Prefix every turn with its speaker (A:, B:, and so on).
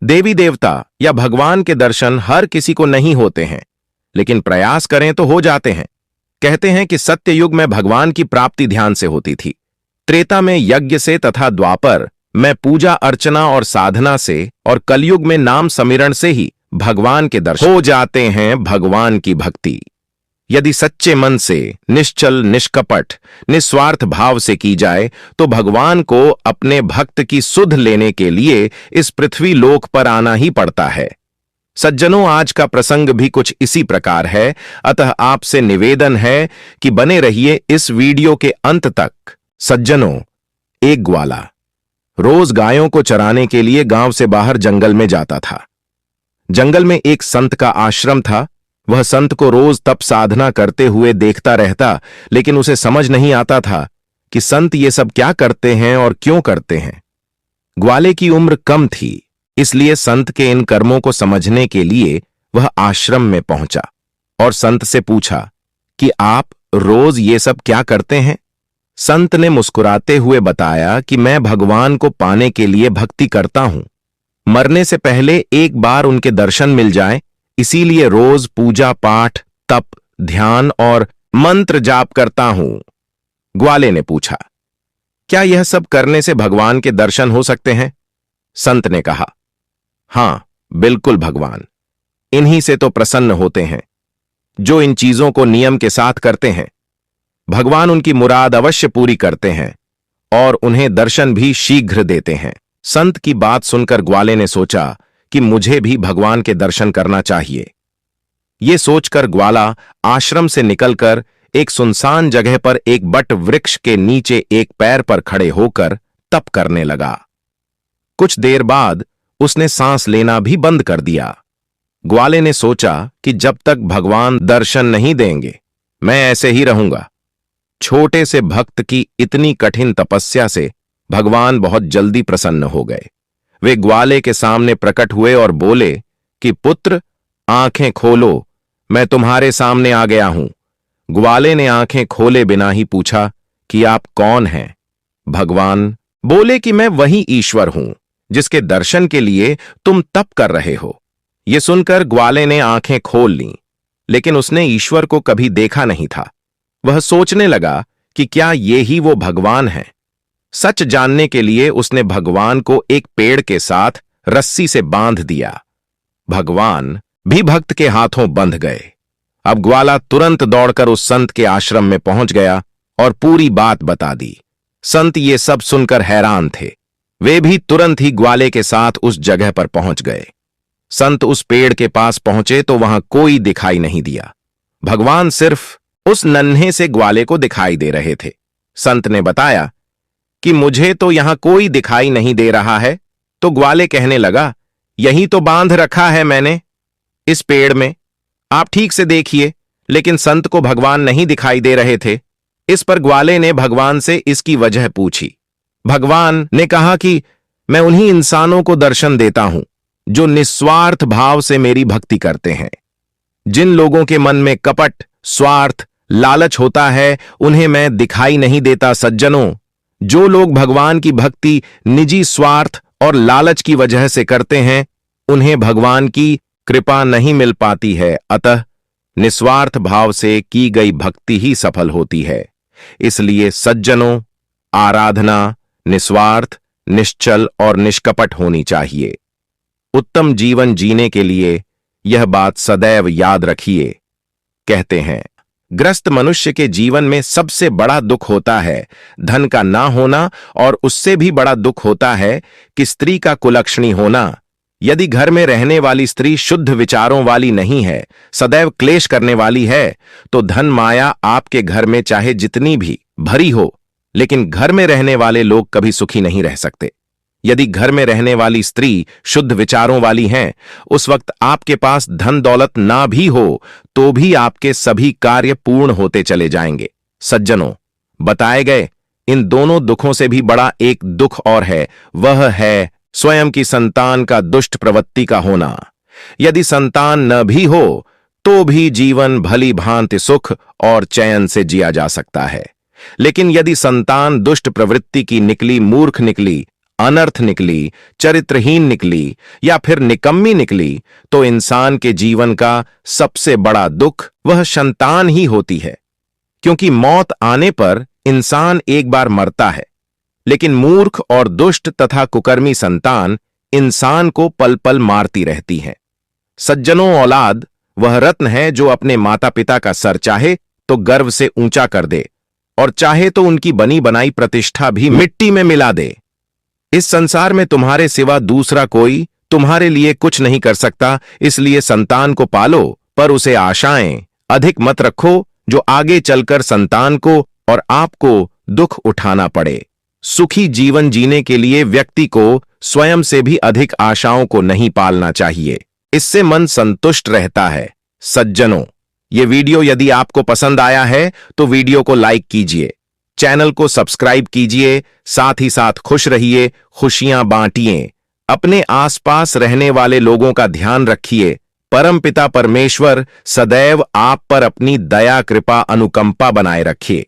A: देवी देवता या भगवान के दर्शन हर किसी को नहीं होते हैं, लेकिन प्रयास करें तो हो जाते हैं। कहते हैं कि सत्य युग में भगवान की प्राप्ति ध्यान से होती थी, त्रेता में यज्ञ से तथा द्वापर में पूजा अर्चना और साधना से, और कलयुग में नाम समिरण से ही भगवान के दर्शन हो जाते हैं। भगवान की भक्ति यदि सच्चे मन से, निश्चल, निष्कपट, निस्वार्थ भाव से की जाए तो भगवान को अपने भक्त की सुध लेने के लिए इस पृथ्वी लोक पर आना ही पड़ता है। सज्जनों, आज का प्रसंग भी कुछ इसी प्रकार है, अतः आपसे निवेदन है कि बने रहिए इस वीडियो के अंत तक। सज्जनों, एक ग्वाला रोज गायों को चराने के लिए गांव से बाहर जंगल में जाता था। जंगल में एक संत का आश्रम था। वह संत को रोज तप साधना करते हुए देखता रहता, लेकिन उसे समझ नहीं आता था कि संत ये सब क्या करते हैं और क्यों करते हैं। ग्वाले की उम्र कम थी, इसलिए संत के इन कर्मों को समझने के लिए वह आश्रम में पहुंचा और संत से पूछा कि आप रोज ये सब क्या करते हैं। संत ने मुस्कुराते हुए बताया कि मैं भगवान को पाने के लिए भक्ति करता हूं। मरने से पहले एक बार उनके दर्शन मिल जाए, इसीलिए रोज पूजा पाठ, तप, ध्यान और मंत्र जाप करता हूं। ग्वाले ने पूछा, क्या यह सब करने से भगवान के दर्शन हो सकते हैं? संत ने कहा, हां, बिल्कुल भगवान इन्हीं से तो प्रसन्न होते हैं। जो इन चीजों को नियम के साथ करते हैं, भगवान उनकी मुराद अवश्य पूरी करते हैं और उन्हें दर्शन भी शीघ्र देते हैं। संत की बात सुनकर ग्वाले ने सोचा कि मुझे भी भगवान के दर्शन करना चाहिए। ये सोचकर ग्वाला आश्रम से निकलकर एक सुनसान जगह पर एक बट वृक्ष के नीचे एक पैर पर खड़े होकर तप करने लगा। कुछ देर बाद उसने सांस लेना भी बंद कर दिया। ग्वाले ने सोचा कि जब तक भगवान दर्शन नहीं देंगे, मैं ऐसे ही रहूंगा। छोटे से भक्त की इतनी कठिन तपस्या से भगवान बहुत जल्दी प्रसन्न हो गए। वे ग्वाले के सामने प्रकट हुए और बोले कि पुत्र, आंखें खोलो, मैं तुम्हारे सामने आ गया हूं। ग्वाले ने आंखें खोले बिना ही पूछा कि आप कौन हैं? भगवान बोले कि मैं वही ईश्वर हूं जिसके दर्शन के लिए तुम तप कर रहे हो। यह सुनकर ग्वाले ने आंखें खोल लीं, लेकिन उसने ईश्वर को कभी देखा नहीं था। वह सोचने लगा कि क्या ये ही वो भगवान है। सच जानने के लिए उसने भगवान को एक पेड़ के साथ रस्सी से बांध दिया। भगवान भी भक्त के हाथों बंध गए। अब ग्वाला तुरंत दौड़कर उस संत के आश्रम में पहुंच गया और पूरी बात बता दी। संत ये सब सुनकर हैरान थे। वे भी तुरंत ही ग्वाले के साथ उस जगह पर पहुंच गए। संत उस पेड़ के पास पहुंचे तो वहां कोई दिखाई नहीं दिया। भगवान सिर्फ उस नन्हे से ग्वाले को दिखाई दे रहे थे। संत ने बताया कि मुझे तो यहां कोई दिखाई नहीं दे रहा है। तो ग्वाले कहने लगा, यही तो बांध रखा है मैंने इस पेड़ में, आप ठीक से देखिए। लेकिन संत को भगवान नहीं दिखाई दे रहे थे। इस पर ग्वाले ने भगवान से इसकी वजह पूछी। भगवान ने कहा कि मैं उन्हीं इंसानों को दर्शन देता हूं जो निस्वार्थ भाव से मेरी भक्ति करते हैं। जिन लोगों के मन में कपट, स्वार्थ, लालच होता है, उन्हें मैं दिखाई नहीं देता। सज्जनों, जो लोग भगवान की भक्ति निजी स्वार्थ और लालच की वजह से करते हैं, उन्हें भगवान की कृपा नहीं मिल पाती है। अतः निस्वार्थ भाव से की गई भक्ति ही सफल होती है। इसलिए सज्जनों, आराधना निस्वार्थ, निश्चल और निष्कपट होनी चाहिए। उत्तम जीवन जीने के लिए यह बात सदैव याद रखिए। कहते हैं, ग्रस्त मनुष्य के जीवन में सबसे बड़ा दुख होता है धन का ना होना, और उससे भी बड़ा दुख होता है कि स्त्री का कुलक्षणी होना। यदि घर में रहने वाली स्त्री शुद्ध विचारों वाली नहीं है, सदैव क्लेश करने वाली है, तो धन माया आपके घर में चाहे जितनी भी भरी हो, लेकिन घर में रहने वाले लोग कभी सुखी नहीं रह सकते। यदि घर में रहने वाली स्त्री शुद्ध विचारों वाली हैं, उस वक्त आपके पास धन दौलत ना भी हो तो भी आपके सभी कार्य पूर्ण होते चले जाएंगे। सज्जनों, बताए गए इन दोनों दुखों से भी बड़ा एक दुख और है, वह है स्वयं की संतान का दुष्ट प्रवृत्ति का होना। यदि संतान न भी हो तो भी जीवन भली भांति सुख और चैन से जिया जा सकता है, लेकिन यदि संतान दुष्ट प्रवृत्ति की निकली, मूर्ख निकली, अनर्थ निकली, चरित्रहीन निकली या फिर निकम्मी निकली, तो इंसान के जीवन का सबसे बड़ा दुख वह संतान ही होती है। क्योंकि मौत आने पर इंसान एक बार मरता है, लेकिन मूर्ख और दुष्ट तथा कुकर्मी संतान इंसान को पल पल मारती रहती है। सज्जनों, औलाद वह रत्न है जो अपने माता पिता का सर चाहे तो गर्व से ऊंचा कर दे और चाहे तो उनकी बनी बनाई प्रतिष्ठा भी मिट्टी में मिला दे। इस संसार में तुम्हारे सिवा दूसरा कोई तुम्हारे लिए कुछ नहीं कर सकता, इसलिए संतान को पालो, पर उसे आशाएं अधिक मत रखो जो आगे चलकर संतान को और आपको दुख उठाना पड़े। सुखी जीवन जीने के लिए व्यक्ति को स्वयं से भी अधिक आशाओं को नहीं पालना चाहिए, इससे मन संतुष्ट रहता है। सज्जनों, ये वीडियो यदि आपको पसंद आया है तो वीडियो को लाइक कीजिए, चैनल को सब्सक्राइब कीजिए, साथ ही साथ खुश रहिए, खुशियां बांटिए, अपने आसपास रहने वाले लोगों का ध्यान रखिए। परमपिता परमेश्वर सदैव आप पर अपनी दया, कृपा, अनुकंपा बनाए रखिए।